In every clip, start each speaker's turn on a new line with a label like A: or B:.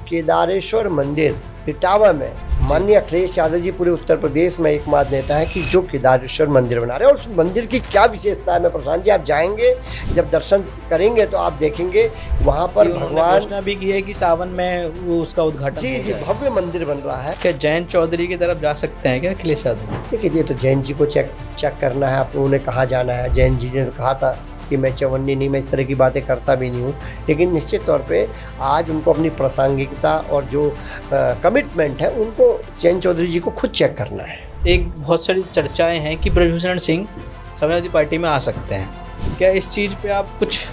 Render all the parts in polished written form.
A: केदारेश्वर मंदिर इटावा में माननीय अखिलेश यादव जी पूरे उत्तर प्रदेश में एकमात्र नेता है कि जो केदारेश्वर मंदिर बना रहे हैं। और उस मंदिर की क्या विशेषता है, मैं प्रशांत जी, आप जाएंगे जब दर्शन करेंगे तो आप देखेंगे वहाँ पर भगवान
B: घोषणा भी की है कि सावन में वो उसका उद्घाटन
A: जी भव्य मंदिर बन रहा है।
B: क्या जयंत चौधरी की तरफ जा सकते हैं क्या अखिलेश यादव?
A: देखिए, ये तो जैन जी को चेक करना है, आप लोगों ने कहाँ जाना है। जैन जी ने कहा था कि मैं चवन्नी नहीं, मैं इस तरह की बातें करता भी नहीं हूँ, लेकिन निश्चित तौर पे आज उनको अपनी प्रासंगिकता और जो कमिटमेंट है उनको जैन चौधरी जी को खुद चेक करना है।
B: एक बहुत सारी चर्चाएं हैं कि ब्रजभूषण सिंह समाजवादी पार्टी में आ सकते हैं, क्या इस चीज़ पे आप कुछ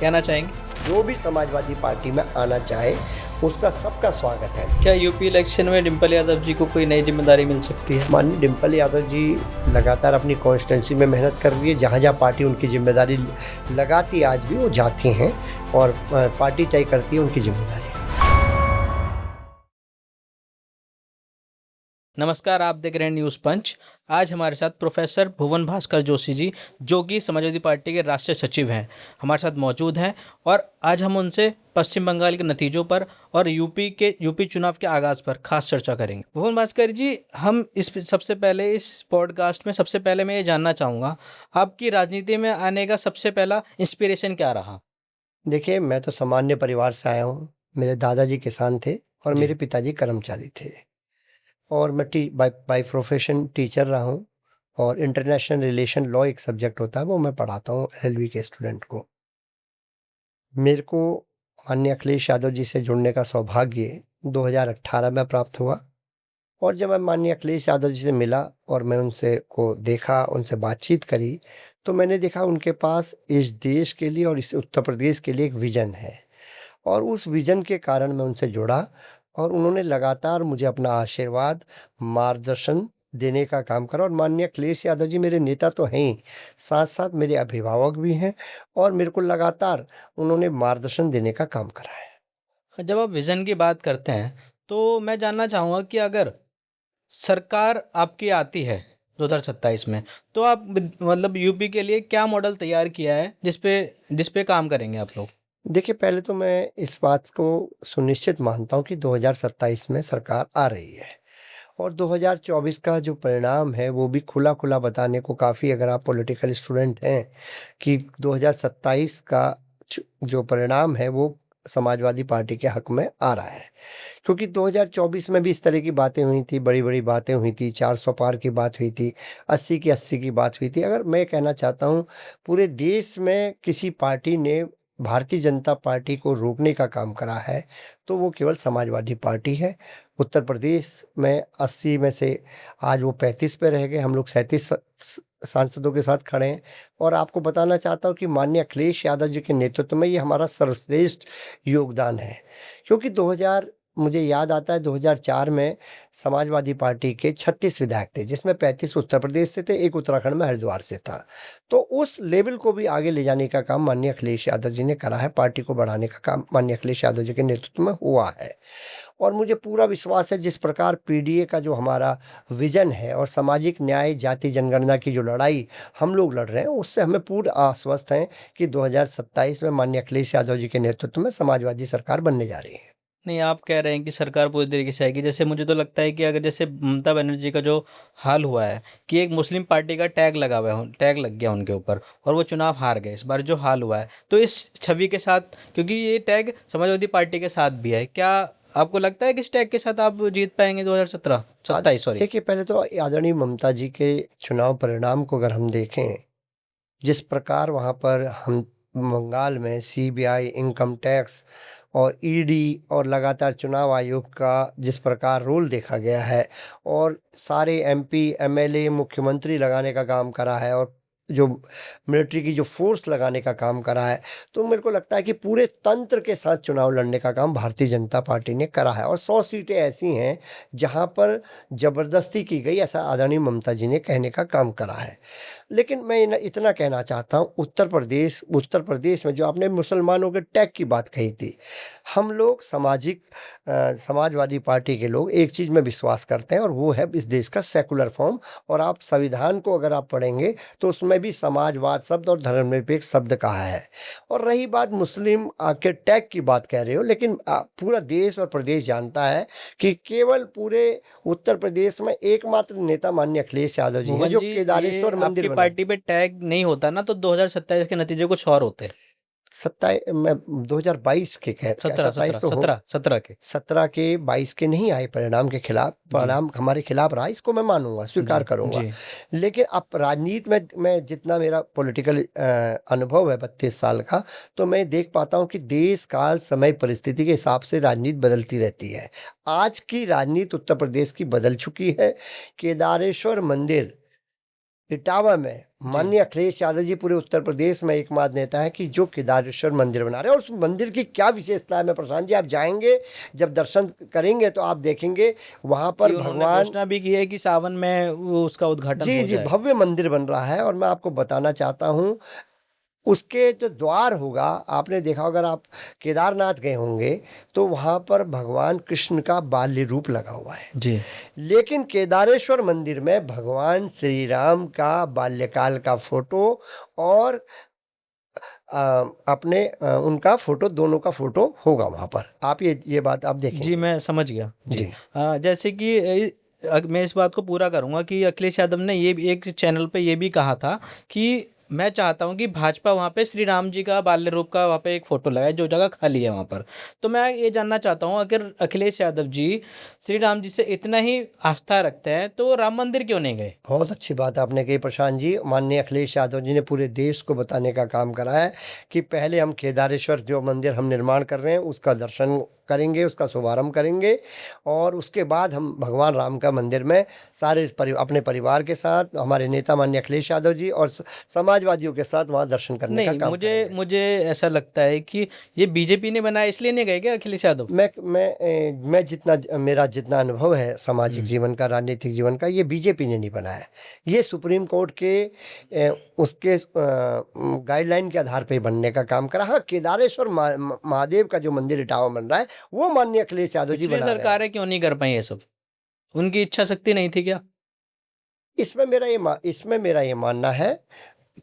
B: कहना चाहेंगे?
A: जो भी समाजवादी पार्टी में आना चाहे उसका सबका स्वागत है।
B: क्या यूपी इलेक्शन में डिम्पल यादव जी को कोई नई जिम्मेदारी मिल सकती है?
A: माननीय डिम्पल यादव जी लगातार अपनी कॉन्स्टिट्यूंसी में मेहनत कर रही है। जहाँ जहाँ पार्टी उनकी जिम्मेदारी लगाती है आज भी वो जाती हैं और पार्टी तय करती है उनकी जिम्मेदारी।
B: नमस्कार, आप देख रहे हैं न्यूज़ पंच। आज हमारे साथ प्रोफेसर भुवन भास्कर जोशी जी, जो कि समाजवादी पार्टी के राष्ट्रीय सचिव हैं, हमारे साथ मौजूद हैं और आज हम उनसे पश्चिम बंगाल के नतीजों पर और यूपी चुनाव के आगाज़ पर खास चर्चा करेंगे। भुवन भास्कर जी, हम सबसे पहले इस पॉडकास्ट में सबसे पहले मैं ये जानना चाहूँगा, आपकी राजनीति में आने का सबसे पहला इंस्पिरेशन क्या रहा?
A: देखिए, मैं तो सामान्य परिवार से आया हूँ। मेरे दादाजी किसान थे और मेरे पिताजी कर्मचारी थे और मैं बाय प्रोफेशन टीचर रहा हूँ और इंटरनेशनल रिलेशन लॉ एक सब्जेक्ट होता है, वो मैं पढ़ाता हूँ एलएलबी के स्टूडेंट को। मेरे को माननीय अखिलेश यादव जी से जुड़ने का सौभाग्य 2018 में प्राप्त हुआ और जब मैं माननीय अखिलेश यादव जी से मिला और मैं उनसे को देखा, उनसे बातचीत करी, तो मैंने देखा उनके पास इस देश के लिए और इस उत्तर प्रदेश के लिए एक विज़न है और उस विज़न के कारण मैं उनसे जुड़ा और उन्होंने लगातार मुझे अपना आशीर्वाद, मार्गदर्शन देने का काम करा। और माननीय अखिलेश यादव जी मेरे नेता तो हैं ही, साथ-साथ मेरे अभिभावक भी हैं और मेरे को लगातार उन्होंने मार्गदर्शन देने का काम करा है।
B: जब आप विज़न की बात करते हैं, तो मैं जानना चाहूँगा कि अगर सरकार आपकी आती है 2027 में, तो आप मतलब यूपी के लिए क्या मॉडल तैयार किया है जिस पे काम करेंगे आप लोग?
A: देखिए, पहले तो मैं इस बात को सुनिश्चित मानता हूँ कि 2027 में सरकार आ रही है और 2024 का जो परिणाम है वो भी खुला-खुला बताने को काफ़ी, अगर आप पॉलिटिकल स्टूडेंट हैं, कि 2027 का जो परिणाम है वो समाजवादी पार्टी के हक में आ रहा है। क्योंकि 2024 में भी इस तरह की बातें हुई थी, बड़ी-बड़ी बातें हुई थी, 400 पार की बात हुई थी, 80 की 80 की बात हुई थी। अगर मैं कहना चाहता हूँ, पूरे देश में किसी पार्टी ने भारतीय जनता पार्टी को रोकने का काम करा है, तो वो केवल समाजवादी पार्टी है। उत्तर प्रदेश में 80 में से आज वो 35 पे रह गए, हम लोग 37 सांसदों के साथ खड़े हैं और आपको बताना चाहता हूँ कि माननीय अखिलेश यादव जी के नेतृत्व में ये हमारा सर्वश्रेष्ठ योगदान है। क्योंकि 2000 मुझे याद आता है 2004 में समाजवादी पार्टी के 36 विधायक थे, जिसमें 35 उत्तर प्रदेश से थे, एक उत्तराखंड में हरिद्वार से था। तो उस लेवल को भी आगे ले जाने का काम माननीय अखिलेश यादव जी ने करा है, पार्टी को बढ़ाने का काम माननीय अखिलेश यादव जी के नेतृत्व में हुआ है। और मुझे पूरा विश्वास है, जिस प्रकार पीडीए का जो हमारा विज़न है और सामाजिक न्याय, जाति जनगणना की जो लड़ाई हम लोग लड़ रहे हैं, उससे हमें पूर्ण आश्वस्त हैं कि 2027 में माननीय अखिलेश यादव जी के नेतृत्व में समाजवादी सरकार बनने जा रही है।
B: नहीं, आप कह रहे हैं कि सरकार पूरी तरीके से आएगी। जैसे मुझे तो लगता है कि अगर जैसे ममता बनर्जी का जो हाल हुआ है कि एक मुस्लिम पार्टी का टैग लग गया उनके ऊपर और वो चुनाव हार गए, इस बार जो हाल हुआ है, तो इस छवि के साथ, क्योंकि ये टैग समाजवादी पार्टी के साथ भी है, क्या आपको लगता है कि इस टैग के साथ आप जीत पाएंगे 2027? सॉरी।
A: देखिए, पहले तो आदरणीय ममता जी के चुनाव परिणाम को अगर हम देखें, जिस प्रकार वहाँ पर हम बंगाल में सीबीआई, इनकम टैक्स और ईडी और लगातार चुनाव आयोग का जिस प्रकार रोल देखा गया है और सारे एमपी, एमएलए, मुख्यमंत्री लगाने का काम करा है और जो मिलिट्री की जो फोर्स लगाने का काम करा है, तो मेरे को लगता है कि पूरे तंत्र के साथ चुनाव लड़ने का काम भारतीय जनता पार्टी ने करा है और 100 सीटें ऐसी हैं जहाँ पर ज़बरदस्ती की गई, ऐसा आदरणीय ममता जी ने कहने का काम करा है। लेकिन मैं इतना कहना चाहता हूँ, उत्तर प्रदेश में जो आपने मुसलमानों के टैग की बात कही थी, हम लोग समाजवादी पार्टी के लोग एक चीज़ में विश्वास करते हैं और वो है इस देश का सेकुलर फॉर्म। और आप संविधान को अगर आप पढ़ेंगे तो उसमें उसमें भी समाजवाद शब्द और धर्मनिरपेक्ष शब्द कहा है। और रही बात मुस्लिम के टैग की बात कह रहे हो, लेकिन पूरा देश और प्रदेश जानता है कि केवल पूरे उत्तर प्रदेश में एकमात्र नेता माननीय अखिलेश यादव जी हैं
B: भुवन
A: जो
B: जी, ये
A: केदारेश्वर मंदिर
B: आपकी
A: बनाए।
B: पार्टी पे टैग नहीं होता ना तो 2027 के नतीजे कुछ और होते।
A: 2022 के कह
B: 17
A: 27
B: 17
A: तो हो
B: 17 17 के
A: 17 के 22 के नहीं आए परिणाम के खिलाफ,
B: जी
A: परिणाम हमारे खिलाफ रहा, इसको मैं मानूंगा, स्वीकार
B: जी
A: करूंगा।
B: जी
A: लेकिन अब राजनीति में मैं जितना मेरा पॉलिटिकल अनुभव है 32 साल का, तो मैं देख पाता हूं कि देश काल समय परिस्थिति के हिसाब से राजनीति बदलती रहती है। आज की राजनीति उत्तर प्रदेश की बदल चुकी है। केदारेश्वर मंदिर इटावा में
B: जी
A: माननीय अखिलेश यादव जी पूरे उत्तर प्रदेश में एकमात्र नेता है कि जो केदारेश्वर मंदिर बना रहे हैं। और उस मंदिर की क्या विशेषता है, मैं प्रशांत जी, आप जाएंगे जब दर्शन करेंगे तो आप देखेंगे वहां
B: जी,
A: पर
B: उन्होंने
A: भगवान,
B: घोषणा भी की है कि सावन में वो उसका उद्घाटन
A: जी
B: हो
A: जी,
B: जाएगा।
A: भव्य मंदिर बन रहा है। और मैं आपको बताना चाहता हूं, उसके जो द्वार होगा, आपने देखा अगर आप केदारनाथ गए होंगे तो वहां पर भगवान कृष्ण का बाल्य रूप लगा हुआ है।
B: जी
A: लेकिन केदारेश्वर मंदिर में भगवान श्री राम का बाल्यकाल का फोटो और उनका फोटो, दोनों का फोटो होगा वहां पर। आप ये बात आप
B: जी,
A: देखेंगे।
B: मैं समझ गया जी।
A: जी
B: जैसे कि मैं इस बात को पूरा करूंगा कि अखिलेश यादव ने ये भी एक चैनल पे ये भी कहा था कि मैं चाहता हूं कि भाजपा वहां पे श्री राम जी का बाल्य रूप का वहां पे एक फोटो लगाए जो जगह खाली है वहां पर। तो मैं ये जानना चाहता हूं, अगर अखिलेश यादव जी श्री राम जी से इतना ही आस्था रखते हैं तो राम मंदिर क्यों नहीं गए?
A: बहुत अच्छी बात आपने कही प्रशांत जी। माननीय अखिलेश यादव जी ने पूरे देश को बताने का काम करा है कि पहले हम केदारेश्वर जो मंदिर हम निर्माण कर रहे हैं उसका दर्शन करेंगे, उसका शुभारंभ करेंगे, और उसके बाद हम भगवान राम का मंदिर में सारे अपने परिवार के साथ, हमारे नेता माननीय अखिलेश यादव जी और समाजवादियों के साथ वहाँ दर्शन करने का
B: नहीं,
A: काम
B: मुझे
A: करेंगे।
B: मुझे ऐसा लगता है कि ये बीजेपी ने बनाया इसलिए नहीं गए क्या अखिलेश यादव?
A: मैं मेरा जितना अनुभव है सामाजिक जीवन का, राजनीतिक जीवन का, ये बीजेपी ने नहीं बनाया। ये सुप्रीम कोर्ट के उसके गाइडलाइन के आधार पे बनने का काम करा। हाँ, केदारेश्वर महादेव का जो मंदिर इटावा बन रहा है वो माननीय अखिलेश यादव जी
B: पिछली
A: बना रहे हैं।
B: सरकारें क्यों नहीं कर पाई ये सब? उनकी इच्छा शक्ति नहीं थी क्या?
A: इसमें मेरा ये मानना है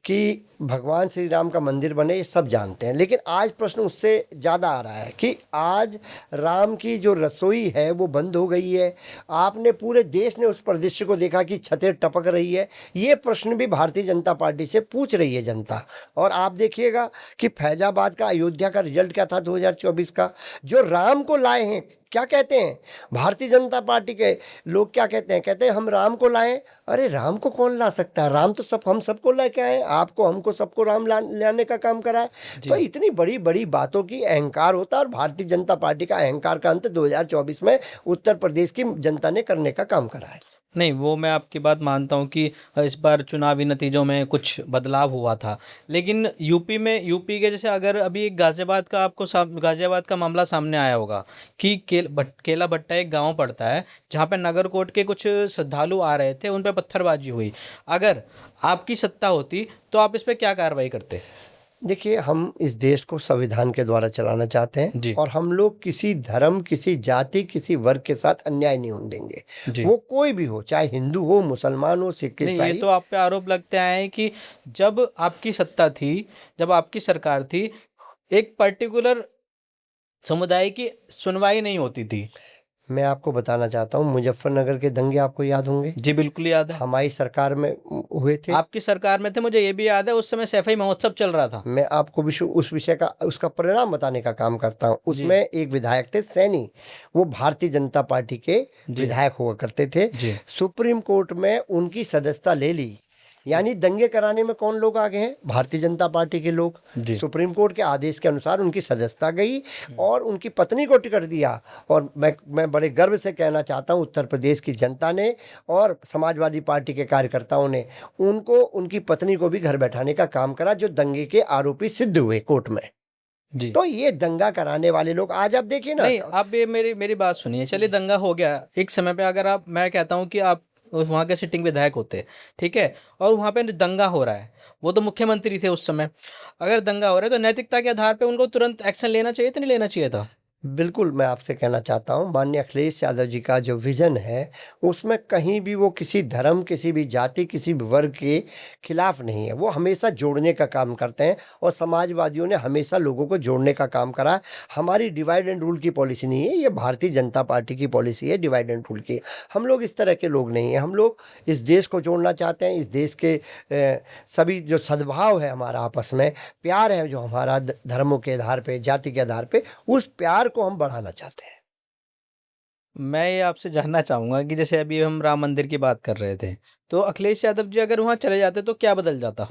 A: कि भगवान श्री राम का मंदिर बने, ये सब जानते हैं। लेकिन आज प्रश्न उससे ज़्यादा आ रहा है कि आज राम की जो रसोई है वो बंद हो गई है। आपने पूरे देश ने उस परिदृश्य को देखा कि छतें टपक रही है। ये प्रश्न भी भारतीय जनता पार्टी से पूछ रही है जनता। और आप देखिएगा कि फैजाबाद का, अयोध्या का रिजल्ट क्या था 2024 का, जो राम को लाए हैं। क्या कहते हैं भारतीय जनता पार्टी के लोग, क्या कहते हैं? कहते हैं हम राम को लाए। अरे राम को कौन ला सकता है? राम तो सब हम सबको लेके आए, आपको हमको सबको राम लाने का काम करा है। तो इतनी बड़ी बड़ी बातों की अहंकार होता है, और भारतीय जनता पार्टी का अहंकार का अंत 2024 में उत्तर प्रदेश की जनता ने करने का काम करा है।
B: नहीं, वो मैं आपकी बात मानता हूँ कि इस बार चुनावी नतीजों में कुछ बदलाव हुआ था। लेकिन यूपी के जैसे अगर अभी गाज़ियाबाद का गाज़ियाबाद का मामला सामने आया होगा कि केला भट्टा एक गांव पड़ता है जहाँ पे नगरकोट के कुछ श्रद्धालु आ रहे थे, उन पे पत्थरबाजी हुई। अगर आपकी सत्ता होती तो आप इस पे क्या कार्रवाई करते?
A: देखिए, हम इस देश को संविधान के द्वारा चलाना चाहते हैं,
B: जी
A: और हम लोग किसी धर्म, किसी जाति, किसी वर्ग के साथ अन्याय नहीं होने देंगे।
B: जी।
A: वो कोई भी हो, चाहे हिंदू हो, मुसलमान हो, सिख,
B: नहीं, ये
A: ईसाई।
B: तो आप पे आरोप लगते आए हैं कि जब आपकी सत्ता थी, जब आपकी सरकार थी, एक पर्टिकुलर समुदाय की सुनवाई नहीं होती थी।
A: मैं आपको बताना चाहता हूँ, मुजफ्फरनगर के दंगे आपको याद होंगे,
B: जी बिल्कुल याद है।
A: हमारी सरकार में हुए थे।
B: आपकी सरकार में थे, मुझे ये भी याद है, उस समय सैफई महोत्सव चल रहा था।
A: मैं आपको उस विषय का, उसका परिणाम बताने का काम करता हूँ।
B: जी
A: उसमें एक विधायक थे सैनी, वो भारतीय जनता पार्टी के
B: जी
A: विधायक हुआ करते थे।
B: जी
A: सुप्रीम कोर्ट में उनकी सदस्यता ले ली। यानी दंगे कराने में कौन लोग आगे हैं? भारतीय जनता पार्टी के लोग।
B: जी
A: सुप्रीम कोर्ट के आदेश के अनुसार उनकी सदस्यता गई और उनकी पत्नी को टिकट दिया। और मैं बड़े गर्व से कहना चाहता हूं, उत्तर प्रदेश की जनता ने और समाजवादी पार्टी के कार्यकर्ताओं ने उनको, उनकी पत्नी को भी घर बैठाने का काम करा, जो दंगे के आरोपी सिद्ध हुए कोर्ट में।
B: जी।
A: तो ये दंगा कराने वाले लोग, आज आप देखिए ना।
B: नहीं, आप ये मेरी बात सुनिए। चलिए, दंगा हो गया एक समय पे, अगर मैं कहता हूँ कि आप वहाँ के सिटिंग विधायक होते, ठीक है, और वहाँ पे दंगा हो रहा है, वो तो मुख्यमंत्री थे उस समय। अगर दंगा हो रहा है तो नैतिकता के आधार पे उनको तुरंत एक्शन लेना चाहिए था, नहीं लेना चाहिए था?
A: बिल्कुल, मैं आपसे कहना चाहता हूँ, माननीय अखिलेश यादव जी का जो विज़न है, उसमें कहीं भी वो किसी धर्म, किसी भी जाति, किसी भी वर्ग के खिलाफ नहीं है। वो हमेशा जोड़ने का काम करते हैं और समाजवादियों ने हमेशा लोगों को जोड़ने का काम करा है। हमारी डिवाइड एंड रूल की पॉलिसी नहीं है, ये भारतीय जनता पार्टी की पॉलिसी है डिवाइड एंड रूल की। हम लोग इस तरह के लोग नहीं हैं, हम लोग इस देश को जोड़ना चाहते हैं, इस देश के सभी जो सद्भाव है हमारा आपस में, प्यार है जो हमारा धर्मों के आधार पे, जाति के आधार पे, उस प्यार को हम बढ़ाना चाहते हैं।
B: मैं ये आपसे जानना चाहूँगा कि जैसे अभी हम राम मंदिर की बात कर रहे थे, तो अखिलेश यादव जी अगर वहाँ चले जाते तो क्या बदल जाता?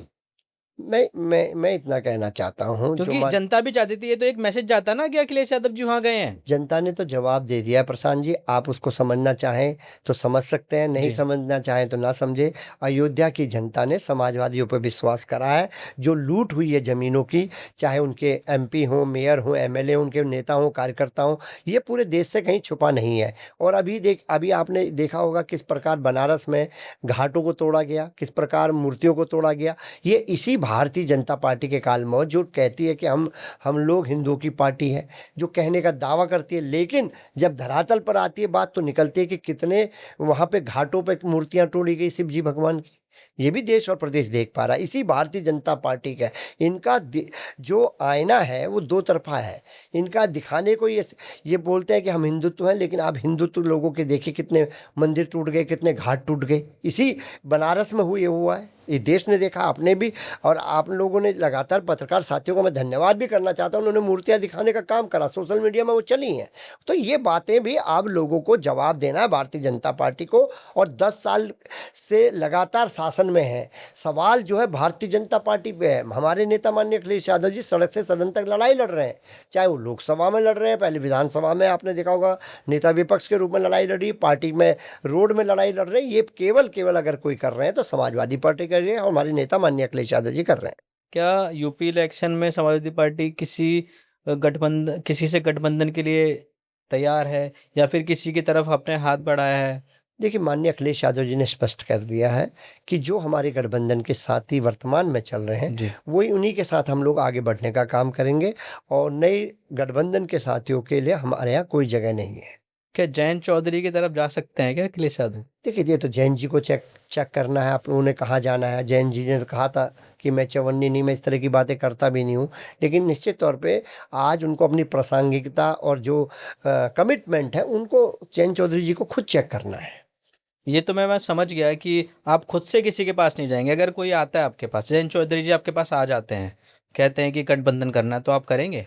A: मैं इतना कहना चाहता हूँ जो
B: क्योंकि
A: मान
B: जनता भी चाहती थी, ये तो एक मैसेज जाता ना कि अखिलेश यादव जी वहाँ गए हैं।
A: जनता ने तो जवाब दे दिया है प्रशांत जी, आप उसको समझना चाहें तो समझ सकते हैं, नहीं
B: जी।
A: समझना चाहें तो ना समझे। अयोध्या की जनता ने समाजवादियों पर विश्वास करा है। जो लूट हुई है ज़मीनों की, चाहे उनके एमपी हों, मेयर हों, एमएलए हों, उनके नेता हों, कार्यकर्ता हों, ये पूरे देश से कहीं छुपा नहीं है। और अभी आपने देखा होगा किस प्रकार बनारस में घाटों को तोड़ा गया, किस प्रकार मूर्तियों को तोड़ा गया। ये इसी भारतीय जनता पार्टी के काल में, जो कहती है कि हम लोग हिंदुओं की पार्टी है, जो कहने का दावा करती है, लेकिन जब धरातल पर आती है बात तो निकलती है कि कितने वहाँ पे घाटों पे मूर्तियां तोड़ी गई शिव जी भगवान की। ये भी देश और प्रदेश देख पा रहा है, इसी भारतीय जनता पार्टी का है। जो आईना है वो दो तरफा है। इनका दिखाने को ये बोलते हैं कि हम हिंदुत्व हैं, लेकिन आप हिंदुत्व लोगों के देखिए कितने मंदिर टूट गए, कितने घाट टूट गए। इसी बनारस में हुआ है, ये देश ने देखा, आपने भी। और आप लोगों ने लगातार, पत्रकार साथियों को मैं धन्यवाद भी करना चाहता हूँ, उन्होंने मूर्तियां दिखाने का काम करा, सोशल मीडिया में वो चली हैं। तो ये बातें भी आप लोगों को जवाब देना है भारतीय जनता पार्टी को। और 10 साल से लगातार शासन में है, सवाल जो है भारतीय जनता पार्टी पे है। हमारे नेता माननीय अखिलेश यादव जी सड़क से सदन तक लड़ाई लड़ रहे हैं, चाहे वो लोकसभा में लड़ रहे हैं, पहले विधानसभा में आपने देखा होगा नेता विपक्ष के रूप में लड़ाई लड़ी, पार्टी में रोड में लड़ाई लड़ रहे हैं। ये केवल अगर कोई कर रहे हैं तो समाजवादी पार्टी कर रही है और हमारे नेता माननीय अखिलेश यादव जी कर रहे हैं।
B: क्या यूपी इलेक्शन में समाजवादी पार्टी किसी से गठबंधन के लिए तैयार है या फिर किसी की तरफ अपने हाथ बढ़ाया है?
A: देखिए, माननीय अखिलेश यादव जी ने स्पष्ट कर दिया है कि जो हमारे गठबंधन के साथी वर्तमान में चल रहे हैं,
B: जी।
A: वही उन्हीं के साथ हम लोग आगे बढ़ने का काम करेंगे और नए गठबंधन के साथियों के लिए हमारे यहाँ कोई जगह नहीं है।
B: क्या जयंत चौधरी की तरफ जा सकते हैं क्या अखिलेश यादव?
A: देखिए, ये तो जैन जी को चेक करना है, आप लोगों ने कहाँ जाना है। जैन जी ने तो कहा था कि मैं चवन्नी नहीं, मैं इस तरह की बातें करता भी नहीं हूँ, लेकिन निश्चित तौर पे आज उनको अपनी प्रासंगिकता और जो कमिटमेंट है, उनको जैन चौधरी जी को खुद चेक करना है।
B: ये तो मैं समझ गया कि आप खुद से किसी के पास नहीं जाएंगे। अगर कोई आता है आपके पास, जयंत चौधरी जी आपके पास आ जाते हैं, कहते हैं कि गठबंधन करना है, तो आप करेंगे?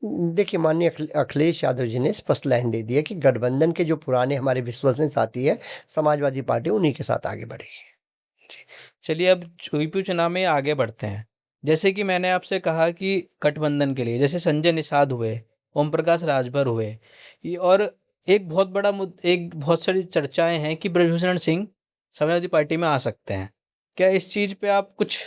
A: देखिए, माननीय अखिलेश यादव जी ने स्पष्ट लाइन दे दी है कि गठबंधन के जो पुराने हमारे विश्वसनीय साथी है, समाजवादी पार्टी, उन्हीं के साथ आगे बढ़ेगी।
B: जी। चलिए अब यूपी चुनाव में आगे बढ़ते हैं। जैसे कि मैंने आपसे कहा कि गठबंधन के लिए जैसे संजय निषाद हुए, ओम प्रकाश राजभर हुए, और एक बहुत सारी चर्चाएं हैं कि ब्रजभूषण सिंह समाजवादी पार्टी में आ सकते हैं। क्या इस चीज़ पे आप कुछ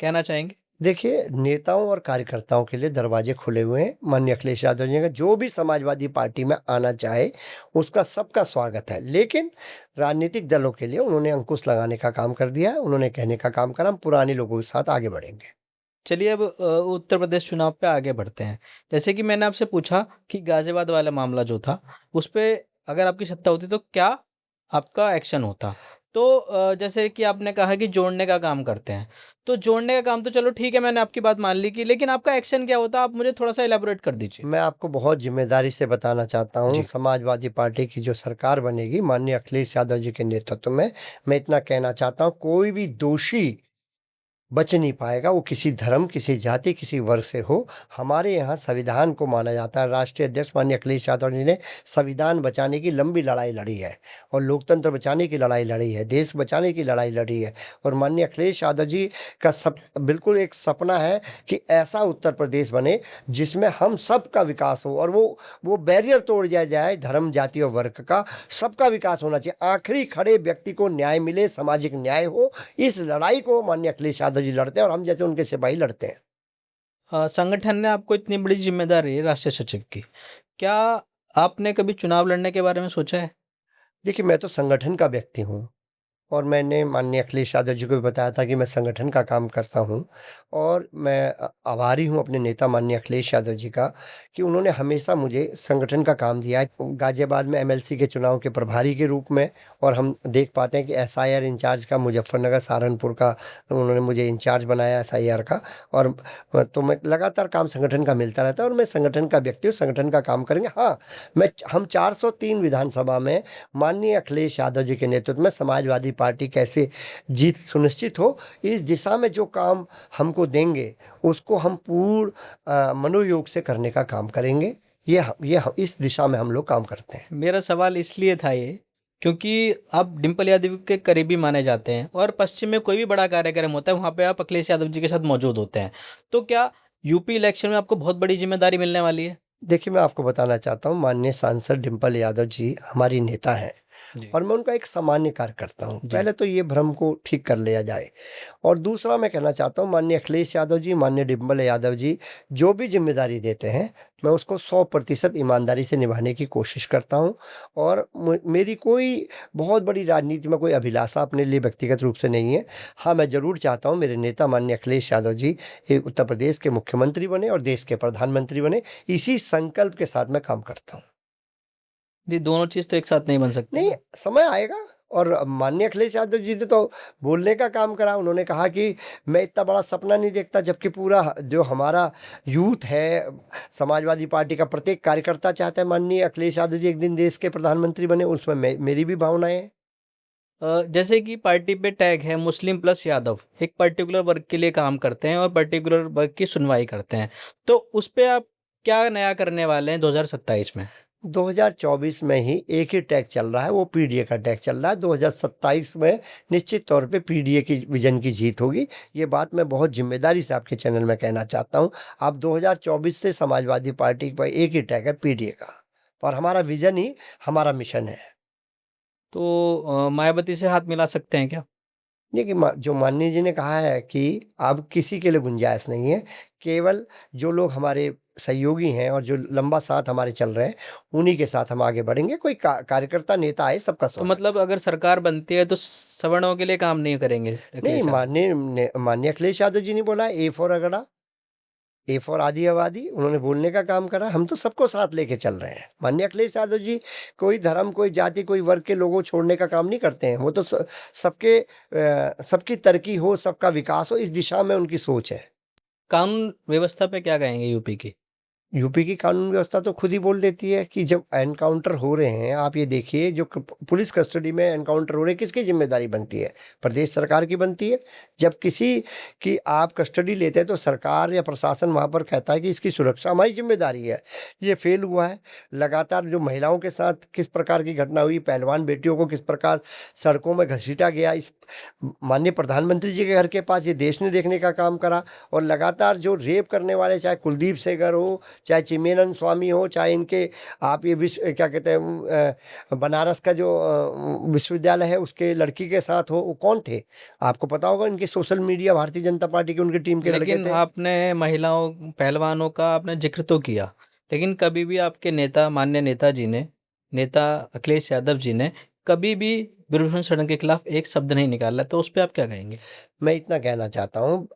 B: कहना चाहेंगे?
A: देखिए, नेताओं और कार्यकर्ताओं के लिए दरवाजे खुले हुए हैं। माननीय अखिलेश यादव जी का जो भी समाजवादी पार्टी में आना चाहे, उसका सबका स्वागत है। लेकिन राजनीतिक दलों के लिए उन्होंने अंकुश लगाने का काम कर दिया है, उन्होंने कहने का काम करा, हम पुराने लोगों के साथ आगे बढ़ेंगे।
B: चलिए अब उत्तर प्रदेश चुनाव पे आगे बढ़ते हैं। जैसे कि मैंने आपसे पूछा कि गाज़ियाबाद वाला मामला जो था, उस पे अगर आपकी सत्ता होती तो क्या आपका एक्शन होता? तो जैसे कि आपने कहा कि जोड़ने का काम करते हैं। तो जोड़ने का काम तो चलो ठीक है, मैंने आपकी बात मान ली कि, लेकिन आपका एक्शन क्या होता? आप मुझे थोड़ा-सा इलैबोरेट कर दीजिए।
A: मैं आपको बहुत ज़िम्मेदारी से बताना चाहता हूँ,
B: जी।
A: समाजवादी पार्टी की जो सरकार बनेगी माननीय अखिलेश यादव जी के नेतृत्व में, मैं इतना कहना चाहता हूँ, कोई भी दोषी बच नहीं पाएगा, वो किसी धर्म, किसी जाति, किसी वर्ग से हो। हमारे यहाँ संविधान को माना जाता है। राष्ट्रीय अध्यक्ष माननीय अखिलेश यादव जी ने संविधान बचाने की लंबी लड़ाई लड़ी है और लोकतंत्र बचाने की लड़ाई लड़ी है, देश बचाने की लड़ाई लड़ी है। और माननीय अखिलेश यादव जी का बिल्कुल एक सपना है कि ऐसा उत्तर प्रदेश बने जिसमें हम सबका विकास हो और वो बैरियर तोड़ दिया जाए धर्म, जाति और वर्ग का। सबका विकास होना चाहिए, आखिरी खड़े व्यक्ति को न्याय मिले, सामाजिक न्याय हो। इस लड़ाई को माननीय अखिलेश यादव जी लड़ते हैं और हम जैसे उनके सिपाही लड़ते हैं।
B: संगठन ने आपको इतनी बड़ी ज़िम्मेदारी है राष्ट्रीय सचिव की, क्या आपने कभी चुनाव लड़ने के बारे में सोचा है?
A: देखिए, मैं तो संगठन का व्यक्ति हूँ और मैंने माननीय अखिलेश यादव जी को भी बताया था कि मैं संगठन का काम करता हूँ और मैं आभारी हूँ अपने नेता माननीय अखिलेश यादव जी का कि उन्होंने हमेशा मुझे संगठन का काम दिया है। गाजियाबाद में एमएलसी के चुनाव के प्रभारी के रूप में, और हम देख पाते हैं कि एसआईआर इंचार्ज का मुजफ्फरनगर सहारनपुर का उन्होंने मुझे इंचार्ज बनाया एसआईआर का। और तो मैं लगातार काम संगठन का मिलता रहता है और मैं संगठन का व्यक्ति हूँ, संगठन का काम करेंगे। हाँ, हम 403 विधानसभा में माननीय अखिलेश यादव जी के नेतृत्व में समाजवादी पार्टी कैसे जीत सुनिश्चित हो, इस दिशा में जो काम हमको देंगे उसको हम पूर्ण मनोयोग से करने का काम करेंगे। इस दिशा में हम लोग काम करते हैं।
B: मेरा सवाल इसलिए था ये क्योंकि आप डिम्पल यादव के करीबी माने जाते हैं और पश्चिम में कोई भी बड़ा कार्यक्रम होता है वहाँ पे आप अखिलेश यादव जी के साथ मौजूद होते हैं, तो क्या यूपी इलेक्शन में आपको बहुत बड़ी जिम्मेदारी मिलने वाली है?
A: देखिए, मैं आपको बताना चाहता हूँ, माननीय सांसद डिम्पल यादव जी हमारी नेता हैं
B: जी
A: और मैं उनका एक सामान्य कार्यकर्ता हूँ।
B: जी
A: पहले तो ये भ्रम को ठीक कर लिया जाए। और दूसरा मैं कहना चाहता हूँ, माननीय अखिलेश यादव जी, माननीय डिम्पल यादव जी जो भी जिम्मेदारी देते हैं, मैं उसको 100% ईमानदारी से निभाने की कोशिश करता हूँ। और मेरी कोई बहुत बड़ी राजनीति में कोई अभिलाषा अपने लिए व्यक्तिगत रूप से नहीं है। हाँ, मैं ज़रूर चाहता हूँ मेरे नेता माननीय अखिलेश यादव जी उत्तर प्रदेश के मुख्यमंत्री बने और देश के प्रधानमंत्री बने। इसी संकल्प के साथ मैं काम करता हूँ।
B: जी, दोनों चीज़ तो एक साथ नहीं बन सकती
A: नहीं,
B: ना।
A: समय आएगा। और माननीय अखिलेश यादव जी ने तो बोलने का काम करा। उन्होंने कहा कि मैं इतना बड़ा सपना नहीं देखता, जबकि पूरा जो हमारा यूथ है, समाजवादी पार्टी का प्रत्येक कार्यकर्ता चाहता है माननीय अखिलेश यादव जी एक दिन देश के प्रधानमंत्री बने। उसमें मेरी भी भावनाएं हैं।
B: जैसे कि पार्टी पे टैग है मुस्लिम प्लस यादव, एक पर्टिकुलर वर्ग के लिए काम करते हैं और पर्टिकुलर वर्ग की सुनवाई करते हैं, तो उस पे आप क्या नया करने वाले हैं 2027 में?
A: 2024 में ही एक ही टैग चल रहा है, वो पीडीए का टैग चल रहा है। 2027 में निश्चित तौर पे पीडीए की विजन की जीत होगी। ये बात मैं बहुत जिम्मेदारी से आपके चैनल में कहना चाहता हूँ। आप 2024 से समाजवादी पार्टी पर एक ही टैग है, पीडीए का, और हमारा विजन ही हमारा मिशन है।
B: तो मायावती से हाथ मिला सकते हैं क्या?
A: देखिए, जो माननीय जी ने कहा है कि अब किसी के लिए गुंजाइश नहीं है, केवल जो लोग हमारे सहयोगी हैं और जो लंबा साथ हमारे चल रहे हैं, उन्हीं के साथ हम आगे बढ़ेंगे। कोई कार्यकर्ता नेता आए, सबका
B: तो
A: स्वागत।
B: मतलब अगर सरकार बनती है तो सवर्णों के लिए काम नहीं करेंगे
A: नहीं,
B: अखिलेश यादव?
A: माननीय अखिलेश यादव जी ने बोला ए फॉर अगड़ा, ए फॉर आदिवादी, उन्होंने बोलने का काम करा। हम तो सबको साथ लेके चल रहे हैं। माननीय अखिलेश यादव जी कोई धर्म, कोई जाति, कोई वर्ग के लोगों छोड़ने का काम नहीं करते हैं। वो तो सबकी तरक्की हो, सबका विकास हो, इस दिशा में उनकी सोच है।
B: कानून व्यवस्था पे क्या कहेंगे यूपी की?
A: यूपी की कानून व्यवस्था तो खुद ही बोल देती है कि जब एनकाउंटर हो रहे हैं, आप ये देखिए, जो पुलिस कस्टडी में एनकाउंटर हो रहे हैं, किसकी जिम्मेदारी बनती है? प्रदेश सरकार की बनती है। जब किसी की आप कस्टडी लेते हैं तो सरकार या प्रशासन वहाँ पर कहता है कि इसकी सुरक्षा हमारी जिम्मेदारी है। ये फेल हुआ है। लगातार जो महिलाओं के साथ किस प्रकार की घटना हुई, पहलवान बेटियों को किस प्रकार सड़कों में घसीटा गया, इस माननीय प्रधानमंत्री जी के घर के पास ये देश ने देखने का काम करा। और लगातार जो रेप करने वाले, चाहे कुलदीप सेंगर हो, चाहे चिन्मयानंद स्वामी हो, चाहे इनके आप ये विश्व क्या कहते हैं, बनारस का जो विश्वविद्यालय है उसके लड़की के साथ हो, वो कौन थे? आपको पता होगा। इनके social media Bharatiya Janata party की उनकी टीम के लड़के
B: लेकिन
A: थे।
B: आपने महिलाओं पहलवानों का आपने जिक्र तो किया, लेकिन कभी भी आपके नेता माननीय नेताजी ने, नेता अखिलेश यादव जी ने कभी भी ब्रजभूषण शरण के खिलाफ एक शब्द नहीं निकाला, तो उस पर आप क्या कहेंगे?
A: मैं इतना कहना चाहता हूँ,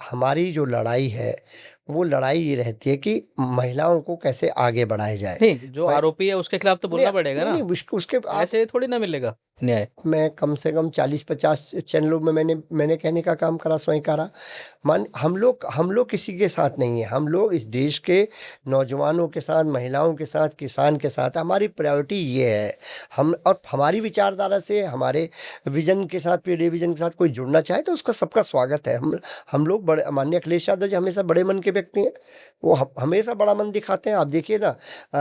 A: हमारी जो लड़ाई है, वो लड़ाई ये रहती है कि महिलाओं को कैसे आगे बढ़ाया जाए।
B: नहीं, जो
A: मैं
B: आरोपी है उसके खिलाफ तो
A: नहीं
B: बोलना पड़ेगा
A: नहीं
B: ना,
A: नहीं, उसके आप
B: ऐसे थोड़ी ना मिलेगा न्याय।
A: मैं कम से कम 40-50 चैनलों में मैंने कहने का काम करा, स्वयं करा। हम लोग किसी के साथ नहीं है। हम लोग इस देश के नौजवानों के साथ, महिलाओं के साथ, किसान के साथ। हमारी प्रायोरिटी ये है। और हमारी विचारधारा से, हमारे विजन के साथ, पीढ़ी विजन के साथ कोई जुड़ना चाहे तो उसका सबका स्वागत है। हम लोग बड़े, माननीय अखिलेश यादव जी हमेशा बड़े मन के व्यक्ति हैं। वो हमेशा बड़ा मन दिखाते हैं। आप देखिए ना,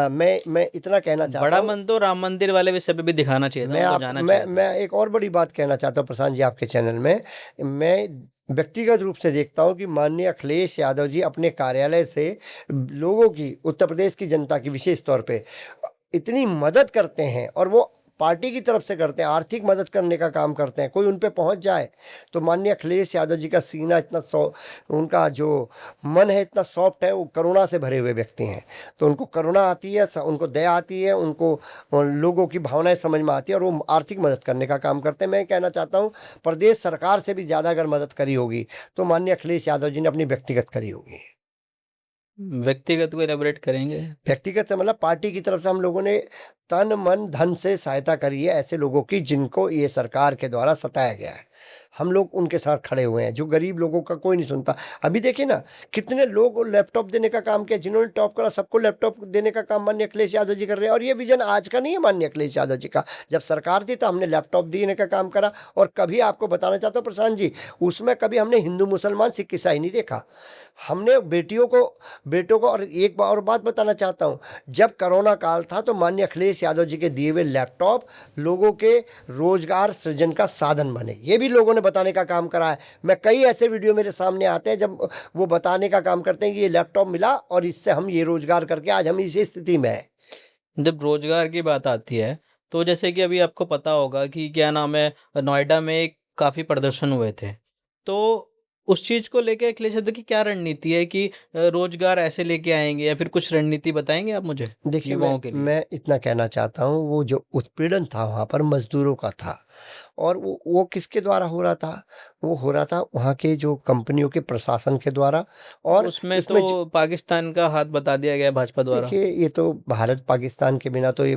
A: मैं इतना कहना चाहता
B: बड़ा
A: हूँ।
B: मन तो राम मंदिर वाले विषय पे भी दिखाना चाहिए था, उनको जाना चाहिए था।
A: मैं एक और बड़ी बात कहना चाहता हूँ प्रशांत जी, आपके चैनल में। मैं व्यक्तिगत रूप से देखता हूँ कि माननीय अखिलेश यादव जी अपने कार्यालय से लोगों की, उत्तर प्रदेश की जनता की विशेष तौर पे इतनी मदद करते हैं। और वो पार्टी की तरफ से करते हैं, आर्थिक मदद करने का काम करते हैं, कोई उन पे पहुंच जाए तो माननीय अखिलेश यादव जी का सीना इतना उनका जो मन है इतना सॉफ्ट है, वो करुणा से भरे हुए व्यक्ति हैं। तो उनको करुणा आती है, उनको दया आती है, उनको लोगों की भावनाएं समझ में आती है और वो आर्थिक मदद करने का काम करते हैं। मैं कहना चाहता हूँ प्रदेश सरकार से भी ज़्यादा अगर मदद करी होगी तो माननीय अखिलेश यादव जी ने अपनी व्यक्तिगत करी होगी।
B: व्यक्तिगत को एलेबोरेट करेंगे?
A: व्यक्तिगत से मतलब पार्टी की तरफ से हम लोगों ने तन मन धन से सहायता करी है ऐसे लोगों की जिनको ये सरकार के द्वारा सताया गया है। हम लोग उनके साथ खड़े हुए हैं, जो गरीब लोगों का कोई नहीं सुनता। अभी देखिए ना कितने लोग लैपटॉप देने का काम किया, जिन्होंने टॉप करा सबको लैपटॉप देने का काम माननीय अखिलेश यादव जी कर रहे हैं। और ये विजन आज का नहीं है माननीय अखिलेश यादव जी का, जब सरकार थी तो हमने लैपटॉप देने का काम करा। और कभी आपको बताना चाहता हूँ प्रशांत जी, उसमें कभी हमने हिंदू मुसलमान सिख ईसाई नहीं देखा। हमने बेटों को और एक बार और बात बताना चाहता हूँ, जब कोरोना काल था तो माननीय अखिलेश यादव जी के दिए हुए लैपटॉप लोगों के रोजगार सृजन का साधन बने, ये भी लोगों ने बताने का काम करा है। मैं कई ऐसे वीडियो मेरे सामने आते हैं जब वो बताने का काम करते हैं कि ये लैपटॉप मिला और इससे हम ये रोजगार करके आज हम इसी स्थिति में है।
B: जब रोजगार की बात आती है तो जैसे कि अभी आपको पता होगा कि क्या नाम है, नोएडा में एक काफ़ी प्रदर्शन हुए थे। तो उस चीज़ को लेके अखिलेश यादव की क्या रणनीति है कि रोजगार ऐसे लेके आएँगे या फिर कुछ रणनीति बताएँगे आप मुझे
A: देखिए
B: युवाओं के लिए?
A: मैं इतना कहना चाहता हूँ, वो जो उत्पीड़न था वहाँ पर मजदूरों का था और वो किसके द्वारा हो रहा था? वो हो रहा था वहाँ के जो कंपनियों के प्रशासन के द्वारा। और
B: उसमें
A: उसमें
B: तो पाकिस्तान का हाथ बता दिया गया भाजपा द्वारा।
A: देखिए ये तो भारत पाकिस्तान के बिना तो ये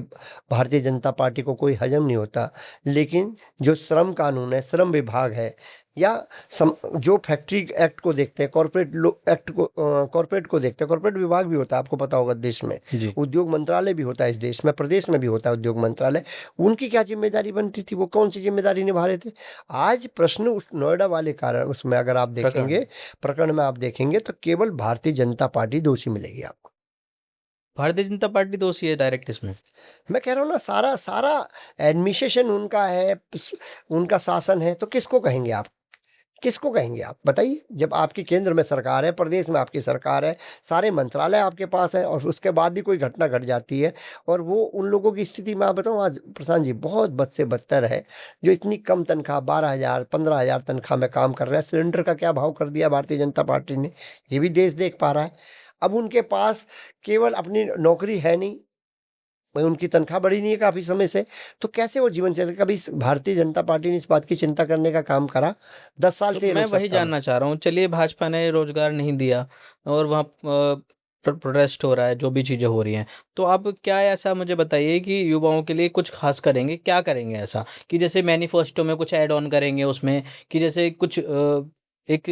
A: भारतीय जनता पार्टी को कोई हजम नहीं होता। लेकिन जो श्रम कानून है, श्रम विभाग है या जो फैक्ट्री एक्ट को देखते हैं, कॉर्पोरेट एक्ट को कॉर्पोरेट को देखते हैं, कॉर्पोरेट विभाग भी होता है आपको पता होगा देश में,
B: जी।
A: उद्योग मंत्रालय भी होता है इस देश में, प्रदेश में भी होता है उद्योग मंत्रालय। उनकी क्या जिम्मेदारी बनती थी, वो कौन सी जिम्मेदारी निभा रहे थे? आज प्रश्न उस नोएडा वाले कारण उसमें अगर आप देखेंगे प्रकरण में आप देखेंगे तो केवल भारतीय जनता पार्टी दोषी मिलेगी आपको।
B: भारतीय जनता पार्टी दोषी है डायरेक्ट इसमें?
A: मैं कह रहा हूँ ना, सारा सारा एडमिनिस्ट्रेशन उनका है, उनका शासन है, तो किसको कहेंगे आप? किसको कहेंगे आप बताइए? जब आपकी केंद्र में सरकार है, प्रदेश में आपकी सरकार है, सारे मंत्रालय आपके पास है और उसके बाद भी कोई घटना घट जाती है और वो उन लोगों की स्थिति मैं बताऊँ आज प्रशांत जी बहुत बद से बदतर है, जो इतनी कम तनख्वाह 12,000 15,000 तनख्वाह में काम कर रहे हैं। सिलेंडर का क्या भाव कर दिया भारतीय जनता पार्टी ने, ये भी देश देख पा रहा है। अब उनके पास केवल अपनी नौकरी है नहीं, भाई उनकी तनख्वाह बढ़ी नहीं है काफ़ी समय से, तो कैसे वो जीवन चलेगा? कभी भारतीय जनता पार्टी ने इस बात की चिंता करने का काम करा? 10 साल
B: तो
A: से ये
B: मैं
A: रोक
B: वही
A: सकता हूँ।
B: जानना चाह रहा हूँ, चलिए भाजपा ने रोजगार नहीं दिया और वहाँ प्रोटेस्ट हो रहा है, जो भी चीज़ें हो रही हैं। तो आप क्या ऐसा मुझे बताइए कि युवाओं के लिए कुछ खास करेंगे, क्या करेंगे ऐसा? कि जैसे मैनिफेस्टो में कुछ ऐड ऑन करेंगे उसमें, कि जैसे कुछ एक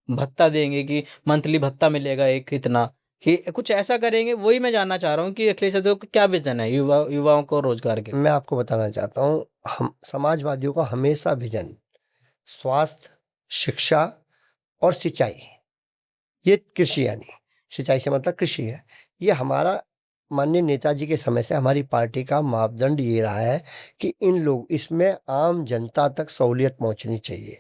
B: भत्ता देंगे कि मंथली भत्ता मिलेगा एक इतना, कि कुछ ऐसा करेंगे? वही मैं जानना चाह रहा हूँ कि अखिलेश यादव का क्या विज़न है युवाओं को रोजगार के लिए?
A: मैं आपको बताना चाहता हूँ, हम समाजवादियों का हमेशा विज़न स्वास्थ्य, शिक्षा और सिंचाई, ये कृषि यानी सिंचाई से मतलब कृषि है। ये हमारा माननीय नेताजी के समय से हमारी पार्टी का मापदंड ये रहा है कि इन लोग इसमें आम जनता तक सहूलियत पहुंचनी चाहिए।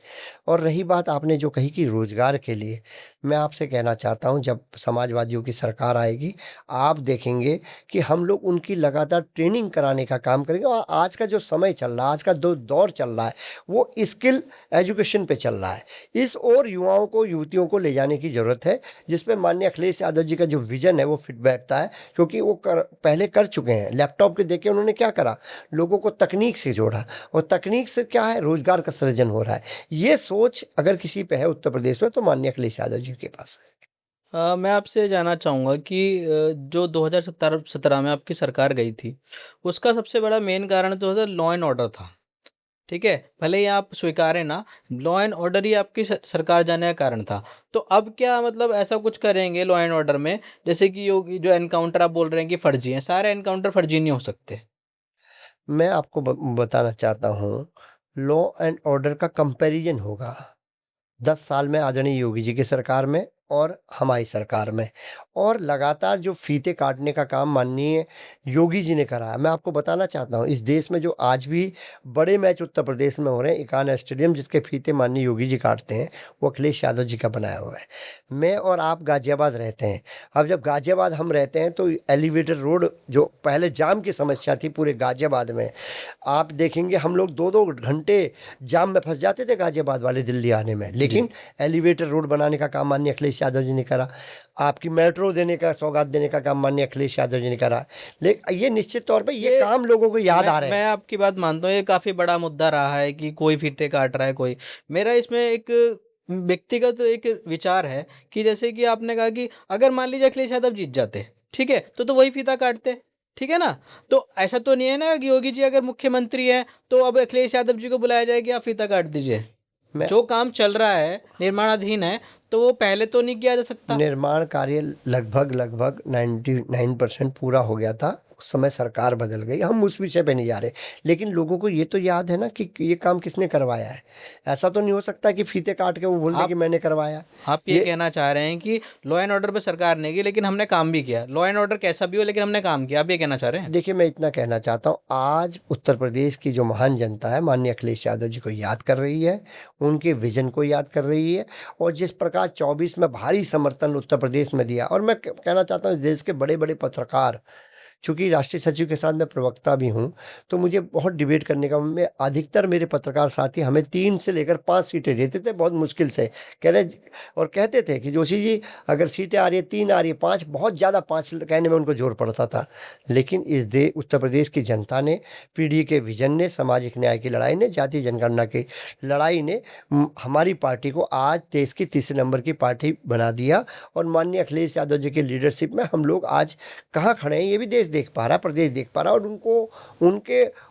A: और रही बात आपने जो कही कि रोजगार के लिए, मैं आपसे कहना चाहता हूं जब समाजवादियों की सरकार आएगी आप देखेंगे कि हम लोग उनकी लगातार ट्रेनिंग कराने का काम करेंगे। और आज का जो समय चल रहा है, आज का दौर चल रहा है, वो स्किल एजुकेशन पे चल रहा है। इस और युवाओं को युवतियों को ले जाने की जरूरत है, जिसपे माननीय अखिलेश यादव जी का जो विजन है वो फिट बैठता है। क्योंकि वो पहले कर चुके हैं, लैपटॉप के देके उन्होंने क्या करा, लोगों को तकनीक से जोड़ा और तकनीक से क्या है, रोजगार का सृजन हो रहा है। ये सोच अगर किसी पे है उत्तर प्रदेश में तो माननीय अखिलेश यादव जी के पास है।
B: मैं आपसे जानना चाहूँगा कि जो 2017 में आपकी सरकार गई थी, उसका सबसे बड़ा मेन कारण तो था लॉ एंड ऑर्डर था, ठीक है? भले ही आप स्वीकारें ना, लॉ एंड ऑर्डर ही आपकी सरकार जाने का कारण था। तो अब क्या मतलब ऐसा कुछ करेंगे लॉ एंड ऑर्डर में, जैसे कि जो एनकाउंटर आप बोल रहे हैं कि फर्जी हैं, सारे एनकाउंटर फर्जी नहीं हो सकते?
A: मैं आपको बताना चाहता हूँ, लॉ एंड ऑर्डर का कंपैरिजन होगा 10 साल में आदरणीय योगी जी की सरकार में और हमारी सरकार में। और लगातार जो फीते काटने का काम माननीय योगी जी ने करा है, मैं आपको बताना चाहता हूँ, इस देश में जो आज भी बड़े मैच उत्तर प्रदेश में हो रहे हैं, इकाना स्टेडियम जिसके फीते माननीय योगी जी काटते हैं, वो अखिलेश यादव जी का बनाया हुआ है। मैं और आप गाजियाबाद रहते हैं। अब जब गाजियाबाद हम रहते हैं तो एलिवेटेड रोड जो पहले जाम की समस्या थी पूरे गाजियाबाद में, आप देखेंगे हम लोग 2-2 घंटे जाम में फंस जाते थे गाजियाबाद वाले दिल्ली आने में, लेकिन एलिवेटेड रोड बनाने का काम माननीय अखिलेश यादव जी ने करा। आपकी मेट्रो देने का, सौगात देने का काम माननीय अखिलेश यादव जी ने करा। लेकिन ये निश्चित तौर पे ये काम लोगों को याद आ रहे
B: मैं
A: हैं।
B: आपकी बात मानता हूँ, ये काफी बड़ा मुद्दा रहा है कि कोई फीते काट रहा है कोई। मेरा इसमें एक व्यक्तिगत एक विचार है कि जैसे कि आपने कहा कि अगर मान लीजिए अखिलेश यादव जीत जाते, ठीक है, तो वही फीता काटते, ठीक है ना। तो ऐसा तो नहीं है ना कि योगी जी अगर मुख्यमंत्री हैं तो अब अखिलेश यादव जी को बुलाया जाए कि आप फीता काट दीजिए।
A: मैं
B: जो काम चल रहा है, निर्माणाधीन है, तो वो पहले तो नहीं किया जा सकता।
A: निर्माण कार्य लगभग 99% पूरा हो गया था। उस समय सरकार बदल गई, हम उस विषय पे नहीं जा रहे, लेकिन लोगों को ये तो याद है ना कि ये काम किसने करवाया है। ऐसा तो नहीं हो सकता कि फीते काट के वो बोल दे कि मैंने करवाया।
B: आप ये कहना चाह रहे हैं कि लॉ एंड ऑर्डर पे सरकार नहीं गई लेकिन हमने काम भी किया। लॉ एंड ऑर्डर कैसा भी हो लेकिन हमने काम किया, आप ये कहना चाह रहे हैं?
A: देखिए, मैं इतना कहना चाहता हूँ, आज उत्तर प्रदेश की जो महान जनता है माननीय अखिलेश यादव जी को याद कर रही है, उनके विजन को याद कर रही है, और जिस प्रकार 24 में भारी समर्थन उत्तर प्रदेश में दिया। और मैं कहना चाहता हूँ, इस देश के बड़े बड़े पत्रकार, चूंकि राष्ट्रीय सचिव के साथ मैं प्रवक्ता भी हूं, तो मुझे बहुत डिबेट करने का, मैं अधिकतर मेरे पत्रकार साथी हमें 3 से लेकर 5 सीटें देते थे बहुत मुश्किल से, कह रहे और कहते थे कि जोशी जी अगर सीटें आ रही है 3 आ रही है 5, बहुत ज़्यादा 5 कहने में उनको जोर पड़ता था। लेकिन इस उत्तर प्रदेश की जनता ने, पीढ़ी के विजन ने, सामाजिक न्याय की लड़ाई ने, जातीय जनगणना की लड़ाई ने हमारी पार्टी को आज देश की तीसरे नंबर की पार्टी बना दिया। और माननीय अखिलेश यादव जी की लीडरशिप में हम लोग आज कहाँ खड़े हैं ये भी देश देख पा रहा, प्रदेश देख पा रहा। और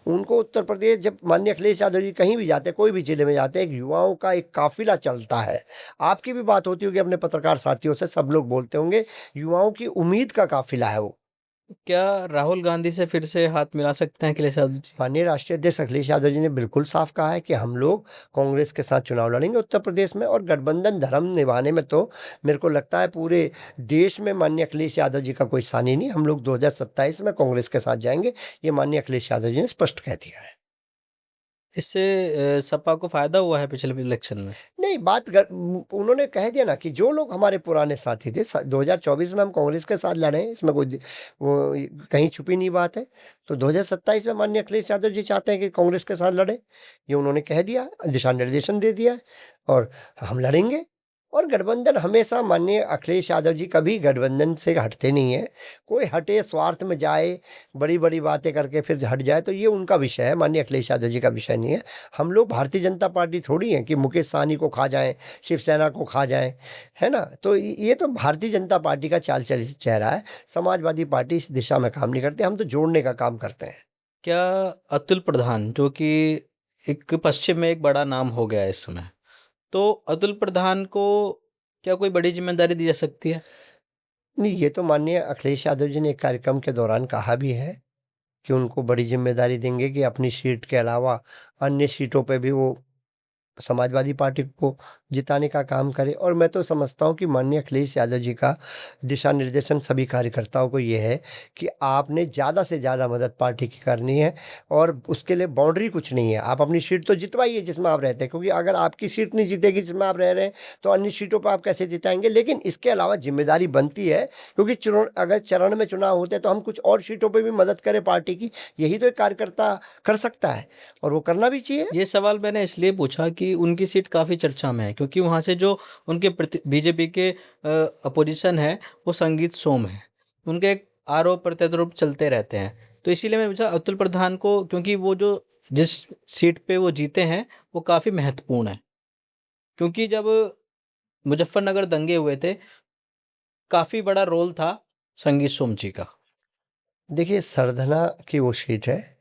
A: उनको उत्तर प्रदेश, जब माननीय अखिलेश यादव जी कहीं भी जाते, कोई भी जिले में जाते, एक युवाओं का एक काफिला चलता है। आपकी भी बात होती होगी अपने पत्रकार साथियों से, सब लोग बोलते होंगे युवाओं की उम्मीद का काफिला है वो।
B: क्या राहुल गांधी से फिर से हाथ मिला सकते हैं अखिलेश यादव जी?
A: माननीय राष्ट्रीय अध्यक्ष अखिलेश यादव जी ने बिल्कुल साफ कहा है कि हम लोग कांग्रेस के साथ चुनाव लड़ेंगे उत्तर प्रदेश में, और गठबंधन धर्म निभाने में तो मेरे को लगता है पूरे देश में माननीय अखिलेश यादव जी का कोई सानी नहीं। हम लोग 2027 में कांग्रेस के साथ जाएंगे, ये माननीय अखिलेश यादव जी ने स्पष्ट कह दिया है।
B: इससे सपा को फायदा हुआ है पिछले इलेक्शन में?
A: नहीं, उन्होंने कह दिया ना कि जो लोग हमारे पुराने साथी थे, 2024 में हम कांग्रेस के साथ लड़े हैं, इसमें कोई वो कहीं छुपी नहीं बात है। तो 2027 में माननीय अखिलेश यादव जी चाहते हैं कि कांग्रेस के साथ लड़े, ये उन्होंने कह दिया, दिशा निर्देशन दे दिया है, और हम लड़ेंगे। और गठबंधन हमेशा, माननीय अखिलेश यादव जी कभी गठबंधन से हटते नहीं है। कोई हटे, स्वार्थ में जाए, बड़ी बड़ी बातें करके फिर हट जाए, तो ये उनका विषय है, माननीय अखिलेश यादव जी का विषय नहीं है। हम लोग भारतीय जनता पार्टी थोड़ी है कि मुकेश सहनी को खा जाएं, शिवसेना को खा जाएं, है ना। तो ये तो भारतीय जनता पार्टी का चाल चेहरा है। समाजवादी पार्टी इस दिशा में काम नहीं करते, हम तो जोड़ने का काम करते हैं।
B: क्या अतुल प्रधान, जो कि एक पश्चिम में एक बड़ा नाम हो गया है इस समय, तो अतुल प्रधान को क्या कोई बड़ी जिम्मेदारी दी जा सकती है?
A: नहीं, ये तो माननीय अखिलेश यादव जी ने एक कार्यक्रम के दौरान कहा भी है कि उनको बड़ी जिम्मेदारी देंगे कि अपनी सीट के अलावा अन्य सीटों पे भी वो समाजवादी पार्टी को जिताने का काम करे। और मैं तो समझता हूँ कि माननीय अखिलेश यादव जी का दिशा निर्देशन सभी कार्यकर्ताओं को ये है कि आपने ज़्यादा से ज़्यादा मदद पार्टी की करनी है, और उसके लिए बाउंड्री कुछ नहीं है। आप अपनी सीट तो जितवाइए जिसमें आप रहते हैं, क्योंकि अगर आपकी सीट नहीं जीतेगी जिसमें आप रह रहे हैं, तो अन्य सीटों पर आप कैसे जिताएंगे। लेकिन इसके अलावा जिम्मेदारी बनती है, क्योंकि अगर चरण में चुनाव होते हैं तो हम कुछ और सीटों पर भी मदद करें पार्टी की, यही तो एक कार्यकर्ता कर सकता है, और वो करना भी चाहिए।
B: ये सवाल मैंने इसलिए पूछा कि उनकी सीट काफ़ी चर्चा में है, क्योंकि वहाँ से जो उनके बीजेपी के अपोजिशन है वो संगीत सोम है, उनके एक आरोप प्रत्यारोप चलते रहते हैं। तो इसीलिए मैंने पूछा अतुल प्रधान को, क्योंकि वो जो जिस सीट पे वो जीते हैं वो काफ़ी महत्वपूर्ण है। क्योंकि जब मुजफ्फरनगर दंगे हुए थे, काफ़ी बड़ा रोल था संगीत सोम जी का।
A: देखिए, सरधना की वो सीट है,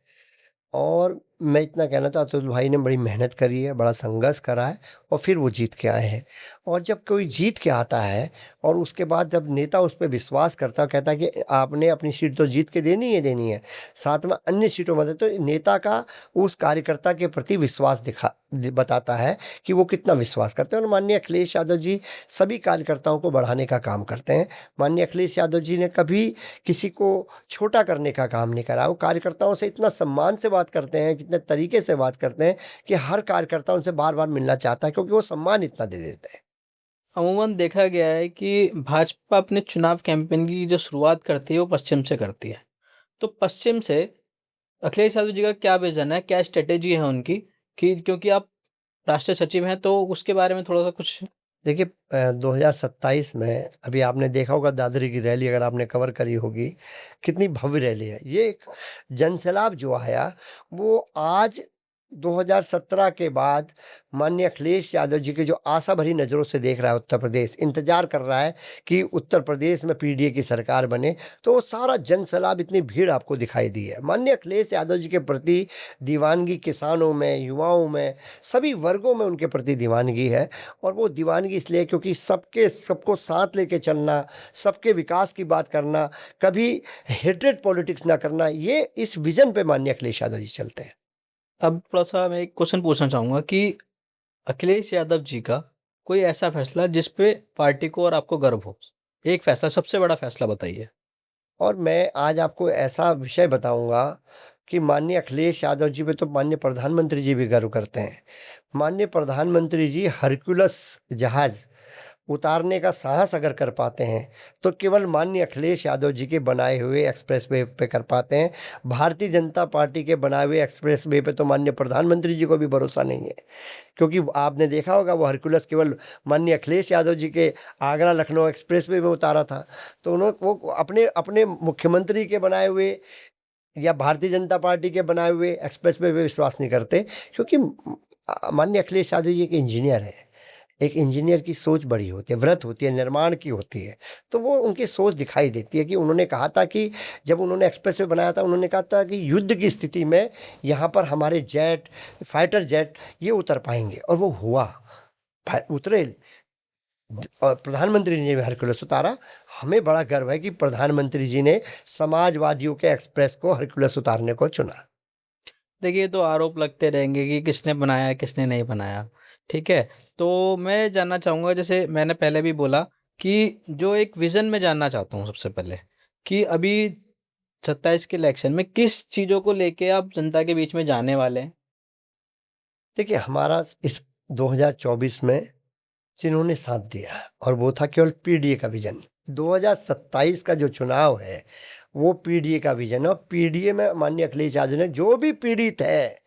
A: और मैं इतना कहना था, अतुल भाई ने बड़ी मेहनत करी है, बड़ा संघर्ष करा है और फिर वो जीत के आए हैं। और जब कोई जीत के आता है और उसके बाद जब नेता उस पे विश्वास करता है, कहता है कि आपने अपनी सीट तो जीत के देनी है, साथ में अन्य सीटों में तो नेता का उस कार्यकर्ता के प्रति विश्वास बताता है कि वो कितना विश्वास करते हैं। और माननीय अखिलेश यादव जी सभी कार्यकर्ताओं को बढ़ाने का काम करते हैं। माननीय अखिलेश यादव जी ने कभी किसी को छोटा करने का काम नहीं करा। वो कार्यकर्ताओं से इतना सम्मान से बात करते हैं, कितने तरीके से बात करते हैं कि हर कार्यकर्ता उनसे बार-बार मिलना चाहता है, क्योंकि वो सम्मान इतना दे देते हैं।
B: अमूमन देखा गया है कि भाजपा अपने चुनाव कैंपेन की जो शुरुआत करती है वो पश्चिम से करती है। तो पश्चिम से अखिलेश यादव जी का क्या विज़न है, क्या स्ट्रैटेजी है उनकी कि क्योंकि आप राष्ट्रीय सचिव हैं तो उसके बारे में थोड़ा-सा कुछ।
A: देखिए 2027 में अभी आपने देखा होगा दादरी की रैली, अगर आपने कवर करी होगी, कितनी भव्य रैली है। ये एक जनसैलाब जो आया वो आज 2017 के बाद माननीय अखिलेश यादव जी के जो आशा भरी नज़रों से देख रहा है उत्तर प्रदेश, इंतज़ार कर रहा है कि उत्तर प्रदेश में पीडीए की सरकार बने, तो वो सारा जनसैलाब, इतनी भीड़ आपको दिखाई दी है। माननीय अखिलेश यादव जी के प्रति दीवानगी किसानों में, युवाओं में, सभी वर्गों में उनके प्रति दीवानगी है। और वो दीवानगी इसलिए क्योंकि सबको साथ लेके चलना, सबके विकास की बात करना, कभी हेट्रेड पॉलिटिक्स ना करना, ये इस विज़न पे माननीय अखिलेश यादव जी चलते हैं।
B: अब थोड़ा-सा मैं एक क्वेश्चन पूछना चाहूँगा कि अखिलेश यादव जी का कोई ऐसा फैसला जिस पे पार्टी को और आपको गर्व हो? एक फैसला, सबसे बड़ा फैसला बताइए।
A: और मैं आज आपको ऐसा विषय बताऊंगा कि माननीय अखिलेश यादव जी पे तो माननीय प्रधानमंत्री जी भी गर्व करते हैं। माननीय प्रधानमंत्री जी हरक्यूलस जहाज उतारने का साहस अगर कर पाते हैं तो केवल माननीय अखिलेश यादव जी के बनाए हुए एक्सप्रेसवे पे कर पाते हैं। भारतीय जनता पार्टी के बनाए हुए एक्सप्रेसवे पे तो माननीय प्रधानमंत्री जी को भी भरोसा नहीं है, क्योंकि आपने देखा होगा वो हरक्यूलस केवल माननीय अखिलेश यादव जी के आगरा लखनऊ एक्सप्रेसवे में उतारा था। तो उन्होंने वो अपने अपने मुख्यमंत्री के बनाए हुए या भारतीय जनता पार्टी के बनाए हुए एक्सप्रेसवे पे विश्वास नहीं करते, क्योंकि माननीय अखिलेश यादव जी एक इंजीनियर है। एक इंजीनियर की सोच बड़ी होती है, वृत्त होती है, निर्माण की होती है। तो वो उनकी सोच दिखाई देती है कि उन्होंने कहा था कि जब उन्होंने एक्सप्रेसवे बनाया था, उन्होंने कहा था कि युद्ध की स्थिति में यहाँ पर हमारे जेट, फाइटर जेट ये उतर पाएंगे, और वो हुआ, उतरे। और प्रधानमंत्री जी ने हरक्यूलस उतारा। हमें बड़ा गर्व है कि प्रधानमंत्री जी ने समाजवादियों के एक्सप्रेस को हरक्यूलस उतारने को चुना।
B: देखिए, तो आरोप लगते रहेंगे कि किसने बनाया, किसने नहीं बनाया, ठीक है? तो मैं जानना चाहूँगा, जैसे मैंने पहले भी बोला कि जो एक विज़न मैं जानना चाहता हूँ सबसे पहले कि अभी 27 के इलेक्शन में किस चीज़ों को लेके आप जनता के बीच में जाने वाले हैं?
A: देखिए हमारा इस 2024 में जिन्होंने साथ दिया और वो था केवल पीडीए का विजन। 2027 का जो चुनाव है वो पीडीए का विजन है, और पीडीए में माननीय अखिलेश यादव ने जो भी पीड़ित है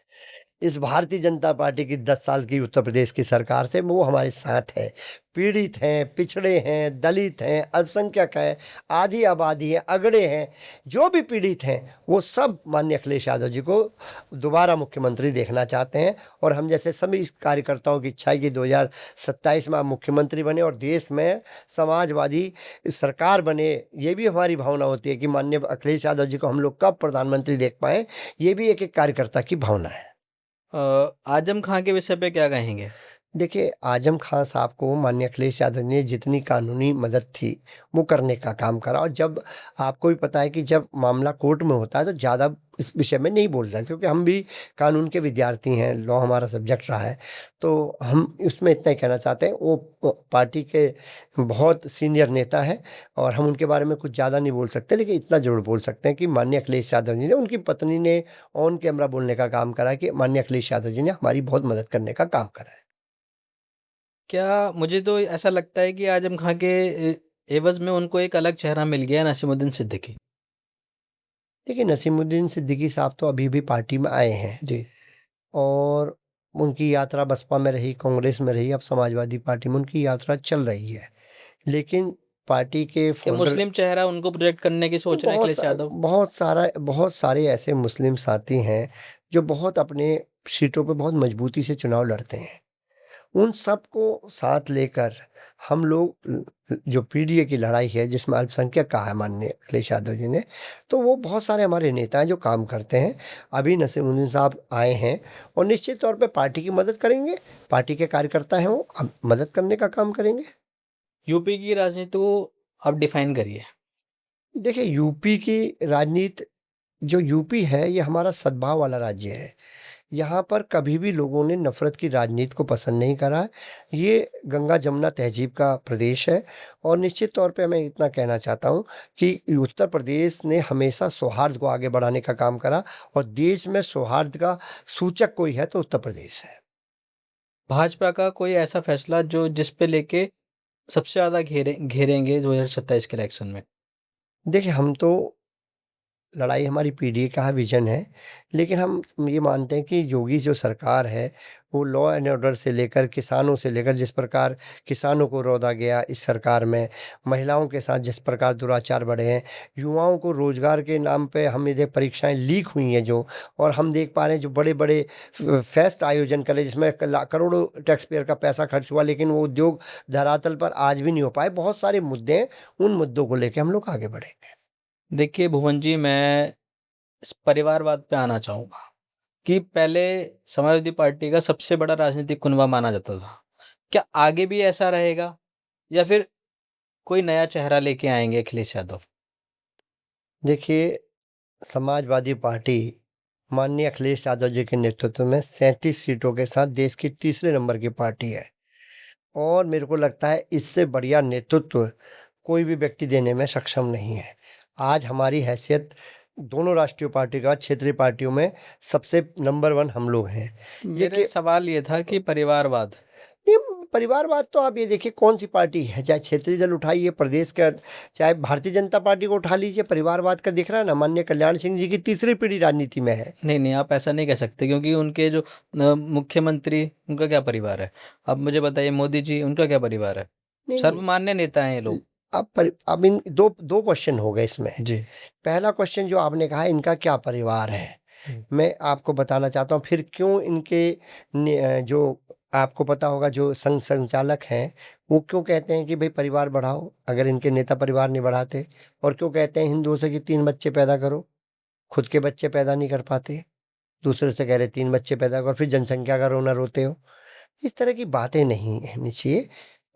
A: इस भारतीय जनता पार्टी की 10 साल की उत्तर प्रदेश की सरकार से, वो हमारे साथ है। पीड़ित हैं, पिछड़े हैं, दलित हैं, अल्पसंख्यक हैं, आधी आबादी है, अगड़े हैं, जो भी पीड़ित हैं वो सब माननीय अखिलेश यादव जी को दोबारा मुख्यमंत्री देखना चाहते हैं। और हम जैसे सभी कार्यकर्ताओं की इच्छा है कि 2027 में आप मुख्यमंत्री बने और देश में समाजवादी सरकार बने। ये भी हमारी भावना होती है कि माननीय अखिलेश यादव जी को हम लोग कब प्रधानमंत्री देख पाएँ, ये भी एक एक कार्यकर्ता की भावना है।
B: आज़म खां के विषय पे क्या कहेंगे?
A: देखिए आजम खान साहब को माननीय अखिलेश यादव ने जितनी कानूनी मदद थी वो करने का काम करा। और जब आपको भी पता है कि जब मामला कोर्ट में होता है तो ज़्यादा इस विषय में नहीं बोल सकते, क्योंकि हम भी कानून के विद्यार्थी हैं, लॉ हमारा सब्जेक्ट रहा है। तो हम उसमें इतना ही कहना चाहते हैं, वो पार्टी के बहुत सीनियर नेता है और हम उनके बारे में कुछ ज़्यादा नहीं बोल सकते, लेकिन इतना ज़रूर बोल सकते हैं कि माननीय अखिलेश यादव जी ने, उनकी पत्नी ने ऑन कैमरा बोलने का काम करा कि माननीय अखिलेश यादव जी ने हमारी बहुत मदद करने का काम करा है।
B: क्या मुझे तो ऐसा लगता है कि आज़म खां के एवज़ में उनको एक अलग चेहरा मिल गया है, नसीमुद्दीन सिद्दीकी।
A: देखिए नसीमुद्दीन सिद्दीकी साहब तो अभी भी पार्टी में आए हैं
B: जी।
A: और उनकी यात्रा बसपा में रही, कांग्रेस में रही, अब समाजवादी पार्टी में उनकी यात्रा चल रही है। लेकिन पार्टी के
B: क्या
A: फोल्डर
B: मुस्लिम चेहरा उनको प्रोजेक्ट करने की सोच रहे हैं अखिलेश यादव?
A: बहुत सारे ऐसे मुस्लिम साथी हैं जो बहुत अपने सीटों पे बहुत मजबूती से चुनाव लड़ते हैं। उन सबको साथ लेकर हम लोग जो पीडीए की लड़ाई है जिसमें अल्पसंख्यक कहा है माननीय अखिलेश यादव जी ने, तो वो बहुत सारे हमारे नेता हैं जो काम करते हैं। अभी नसीमुद्दीन साहब आए हैं और निश्चित तौर पे पार्टी की मदद करेंगे। पार्टी के कार्यकर्ता हैं, वो अब मदद करने का काम करेंगे।
B: यूपी की राजनीति को आप डिफाइन करिए।
A: देखिए, यूपी की राजनीति, जो यूपी है ये हमारा सद्भाव वाला राज्य है। यहाँ पर कभी भी लोगों ने नफरत की राजनीति को पसंद नहीं करा है। ये गंगा जमुना तहजीब का प्रदेश है और निश्चित तौर पे मैं इतना कहना चाहता हूँ कि उत्तर प्रदेश ने हमेशा सौहार्द को आगे बढ़ाने का काम करा और देश में सौहार्द का सूचक कोई है तो उत्तर प्रदेश है।
B: भाजपा का कोई ऐसा फैसला जो जिस पे लेके सबसे ज़्यादा घेरेंगे 2027 के इलेक्शन में?
A: देखिए, हम तो लड़ाई हमारी पीढ़ी का विजन है, लेकिन हम ये मानते हैं कि योगी जो सरकार है वो लॉ एंड ऑर्डर से लेकर किसानों से लेकर, जिस प्रकार किसानों को रौंदा गया इस सरकार में, महिलाओं के साथ जिस प्रकार दुराचार बढ़े हैं, युवाओं को रोजगार के नाम पे हम ये परीक्षाएं लीक हुई हैं जो, और हम देख पा रहे हैं जो बड़े बड़े फेस्ट आयोजन करे जिसमें करोड़ों टैक्स पेयर का पैसा खर्च हुआ, लेकिन वो उद्योग धरातल पर आज भी नहीं हो पाए। बहुत सारे मुद्दे हैं, उन मुद्दों को लेकर हम लोग आगे बढ़ेंगे।
B: देखिए भुवन जी, मैं इस परिवारवाद पे आना चाहूँगा कि पहले समाजवादी पार्टी का सबसे बड़ा राजनीतिक कुनबा माना जाता था। क्या आगे भी ऐसा रहेगा या फिर कोई नया चेहरा लेके आएंगे अखिलेश यादव?
A: देखिए, समाजवादी पार्टी माननीय अखिलेश यादव जी के नेतृत्व में 37 सीटों के साथ देश की तीसरे नंबर की पार्टी है और मेरे को लगता है इससे बढ़िया नेतृत्व कोई भी व्यक्ति देने में सक्षम नहीं है। आज हमारी हैसियत दोनों राष्ट्रीय पार्टी का क्षेत्रीय पार्टियों में सबसे नंबर 1 हम लोग हैं।
B: मेरा सवाल ये था कि परिवारवाद,
A: ये परिवारवाद तो आप ये देखिए कौन सी पार्टी है, चाहे क्षेत्रीय दल उठाइए, प्रदेश का, चाहे भारतीय जनता पार्टी को उठा लीजिए, परिवारवाद का दिख रहा है ना। माननीय कल्याण सिंह जी की तीसरी पीढ़ी राजनीति में है।
B: नहीं आप ऐसा नहीं कह सकते क्योंकि उनके जो मुख्यमंत्री, उनका क्या परिवार है? अब मुझे बताइए, मोदी जी, उनका क्या परिवार है?
A: नहीं,
B: सर्वमान्य नेता हैं ये लोग।
A: अब इन दो क्वेश्चन हो गए इसमें।
B: जी।
A: पहला क्वेश्चन जो आपने कहा इनका क्या परिवार है, मैं आपको बताना चाहता हूँ फिर क्यों इनके जो आपको पता होगा जो संघ संचालक हैं वो क्यों कहते हैं कि भाई परिवार बढ़ाओ, अगर इनके नेता परिवार नहीं बढ़ाते, और क्यों कहते हैं हिंदुओं से कि 3 बच्चे पैदा करो, खुद के बच्चे पैदा नहीं कर पाते, दूसरे से कह रहे 3 बच्चे पैदा करो, फिर जनसंख्या का रोना रोते हो। इस तरह की बातें नहीं होनी चाहिए।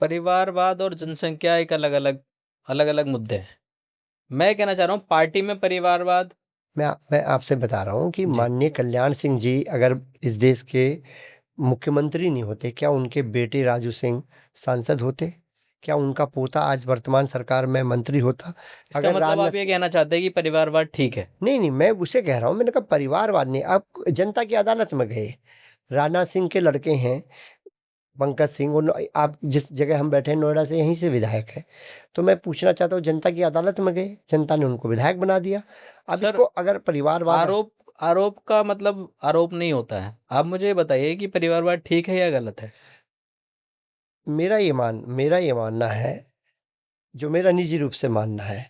B: परिवारवाद और जनसंख्या एक अलग-अलग मुद्दे हैं। मैं कहना चाह रहा हूँ पार्टी में परिवारवाद।
A: मैं आपसे बता रहा हूँ कि
B: जी।
A: माननीय कल्याण सिंह जी अगर इस देश के मुख्यमंत्री नहीं होते, क्या उनके बेटे राजू सिंह सांसद होते? क्या उनका पोता आज वर्तमान सरकार में मंत्री होता?
B: इसका
A: अगर
B: मतलब आप
A: राजनाथ
B: ये कहना चाहते हैं कि परिवारवाद ठीक है?
A: नहीं, मैं उसे कह रहा हूँ, मैंने कहा परिवारवाद नहीं। आप जनता की अदालत में गए, राजनाथ सिंह के लड़के हैं पंकज सिंह, आप जिस जगह हम बैठे हैं नोएडा से यहीं से विधायक है, तो मैं पूछना चाहता हूँ जनता की अदालत में गए, जनता ने उनको विधायक बना दिया। अब
B: सर,
A: इसको अगर परिवारवाद,
B: आरोप का मतलब आरोप नहीं होता है। आप मुझे ये बताइए कि परिवारवाद ठीक है या गलत है?
A: मेरा ये मानना है, जो मेरा निजी रूप से मानना है,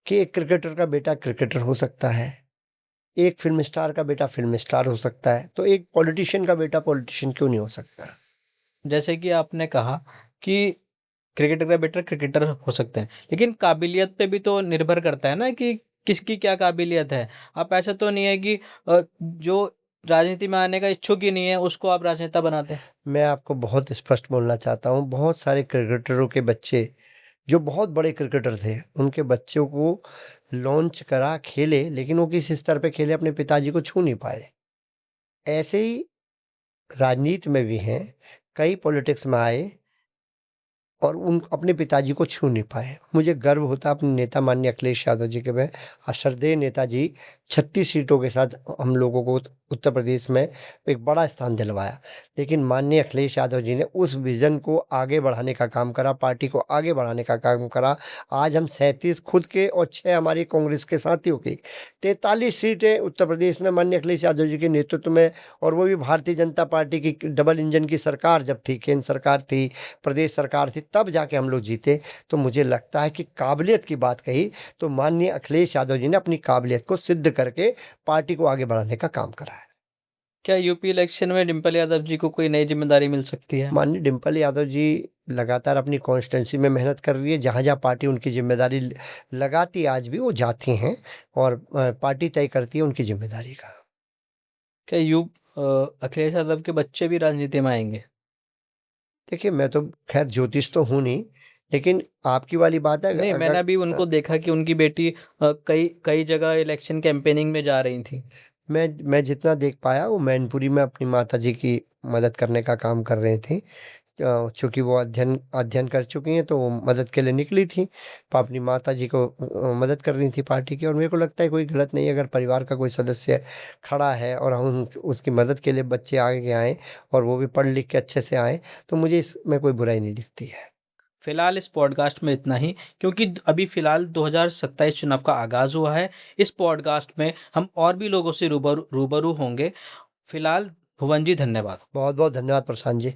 A: कि एक क्रिकेटर का बेटा क्रिकेटर हो सकता है, एक फ़िल्म स्टार का बेटा फ़िल्म स्टार हो सकता है, तो एक पॉलिटिशियन का बेटा पॉलिटिशियन क्यों नहीं हो सकता?
B: जैसे कि आपने कहा कि क्रिकेटर का बेटा क्रिकेटर हो सकते हैं, लेकिन काबिलियत पे भी तो निर्भर करता है ना कि किसकी क्या काबिलियत है। आप ऐसा तो नहीं है कि जो राजनीति में आने का इच्छुक ही नहीं है उसको आप राजनेता बनाते हैं।
A: मैं आपको बहुत स्पष्ट बोलना चाहता हूँ, बहुत सारे क्रिकेटरों के बच्चे जो बहुत बड़े क्रिकेटर थे, उनके बच्चों को लॉन्च करा, खेले, लेकिन वो किस स्तर पे खेले अपने पिताजी को छू नहीं पाए। ऐसे ही राजनीति में भी हैं, कई पॉलिटिक्स में आए और उन अपने पिताजी को छू नहीं पाए। मुझे गर्व होता है अपने नेता माननीय अखिलेश यादव जी के में, श्रद्धेय नेताजी 36 सीटों के साथ हम लोगों को उत्तर प्रदेश में एक बड़ा स्थान दिलवाया। लेकिन माननीय अखिलेश यादव जी ने उस विज़न को आगे बढ़ाने का काम करा, पार्टी को आगे बढ़ाने का काम करा। आज हम 37 खुद के और 6 हमारी कांग्रेस के साथियों की 43 सीटें उत्तर प्रदेश में माननीय अखिलेश यादव जी के नेतृत्व में, और वो भी भारतीय जनता पार्टी की डबल इंजन की सरकार जब थी, केंद्र सरकार थी, प्रदेश सरकार थी, तब जाके हम लोग जीते। तो मुझे लगता है कि काबिलियत की बात कही तो माननीय अखिलेश यादव जी ने अपनी काबिलियत को सिद्ध करके पार्टी को आगे बढ़ाने का काम करा है।
B: क्या यूपी इलेक्शन में डिम्पल यादव जी को कोई नई जिम्मेदारी मिल सकती है?
A: माननीय डिम्पल यादव जी लगातार अपनी कॉन्स्टिट्यूंसी में मेहनत कर रही है। जहाँ-जहाँ पार्टी उनकी ज़िम्मेदारी लगाती है आज भी वो जाती हैं और पार्टी तय करती है उनकी ज़िम्मेदारी का।
B: क्या अखिलेश यादव के बच्चे भी राजनीति में आएंगे?
A: देखिए मैं तो ख़ैर ज्योतिष तो हूँ नहीं, लेकिन आपकी वाली बात है
B: नहीं, मैंने
A: अगर
B: अभी उनको देखा कि उनकी बेटी कई कई जगह इलेक्शन कैंपेनिंग में जा रही थी।
A: मैं जितना देख पाया वो मैनपुरी में अपनी माताजी की मदद करने का काम कर रही थी। चूँकि वो अध्ययन अध्ययन कर चुकी हैं तो वो मदद के लिए निकली थी। अपनी माताजी को मदद कर रही थी पार्टी की और मेरे को लगता है कोई गलत नहीं है अगर परिवार का कोई सदस्य खड़ा है और हम उसकी मदद के लिए बच्चे आगे आएँ और वो भी पढ़ लिख के अच्छे से आएँ, तो मुझे इसमें कोई बुराई नहीं दिखती है।
B: फिलहाल इस पॉडकास्ट में इतना ही, क्योंकि अभी फिलहाल 2027 चुनाव का आगाज हुआ है। इस पॉडकास्ट में हम और भी लोगों से रूबरू रूबरू होंगे। फिलहाल भुवन जी, धन्यवाद।
A: बहुत-बहुत धन्यवाद प्रशांत जी।